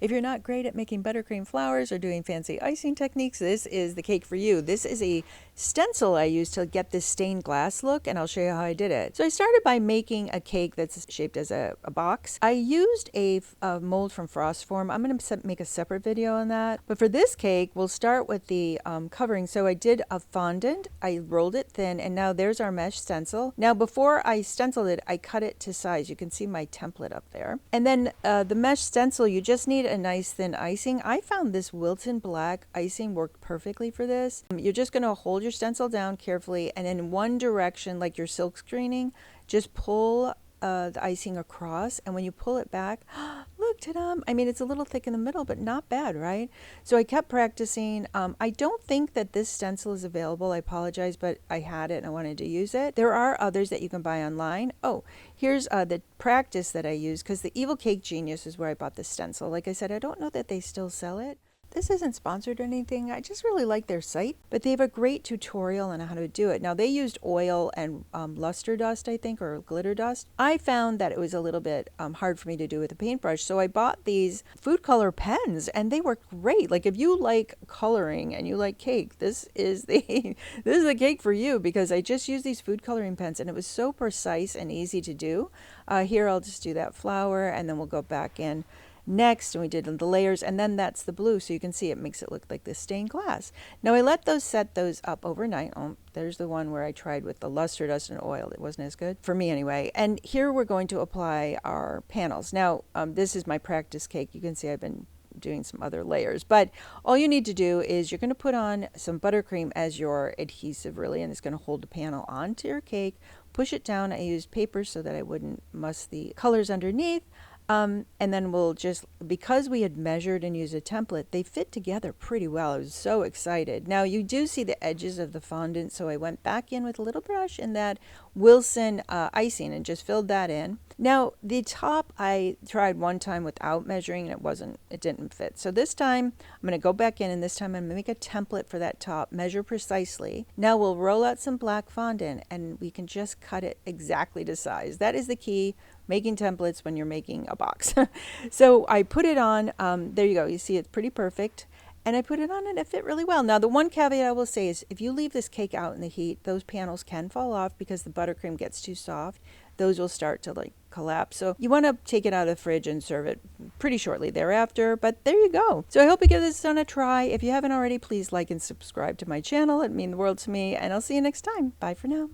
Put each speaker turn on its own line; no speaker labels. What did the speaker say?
If you're not great at making buttercream flowers or doing fancy icing techniques, this is the cake for you. This is a stencil I used to get this stained glass look, and I'll show you how I did it. So I started by making a cake that's shaped as a box. I used a mold from Frost Form. I'm going to make a separate video on that. But for this cake, we'll start with the covering. So I did a fondant. I rolled it thin, and now there's our mesh stencil. Now before I stenciled it, I cut it to size. You can see my template up there. And then the mesh stencil, you just need a nice thin icing. I found this Wilton black icing worked perfectly for this. You're just going to hold your stencil down carefully, and in one direction, like your silk screening, just pull the icing across, and when you pull it back, look, ta-da! I mean, it's a little thick in the middle, but not bad, right? So I kept practicing. I don't think that this stencil is available. I apologize, but I had it and I wanted to use it. There are others that you can buy online. Oh, here's the practice that I use, because the Evil Cake Genius is where I bought this stencil. Like I said, I don't know that they still sell it. This isn't sponsored or anything. I just really like their site, but they have a great tutorial on how to do it. Now, they used oil and luster dust, I think, or glitter dust. I found that it was a little bit hard for me to do with a paintbrush, so I bought these food color pens, and they work great. Like, if you like coloring and you like cake, this is the this is the cake for you, because I just used these food coloring pens, and it was so precise and easy to do. Here, I'll just do that flower, and then we'll go back in next, and we did the layers, and then that's the blue, so you can see it makes it look like this stained glass. Now I let those set those up overnight. Oh, there's the one where I tried with the luster dust and oil. It wasn't as good for me anyway. And here we're going to apply our panels. Now this is my practice cake. You can see I've been doing some other layers, but all you need to do is you're going to put on some buttercream as your adhesive, really, and it's going to hold the panel onto your cake. Push it down. I used paper so that I wouldn't muss the colors underneath. And then we'll just, because we had measured and used a template, they fit together pretty well. I was so excited. Now you do see the edges of the fondant, so I went back in with a little brush in that Wilson icing and just filled that in. Now the top I tried one time without measuring, and it didn't fit. So this time I'm going to go back in, and this time I'm going to make a template for that top, measure precisely. Now we'll roll out some black fondant, and we can just cut it exactly to size. That is the key, making templates when you're making a box. So I put it on, there you go, you see it's pretty perfect, and I put it on and it fit really well. Now the one caveat I will say is, if you leave this cake out in the heat, those panels can fall off because the buttercream gets too soft. Those will start to like collapse. So you want to take it out of the fridge and serve it pretty shortly thereafter. But there you go. So I hope you give this one a try. If you haven't already, please like and subscribe to my channel. It'd mean the world to me, and I'll see you next time. Bye for now.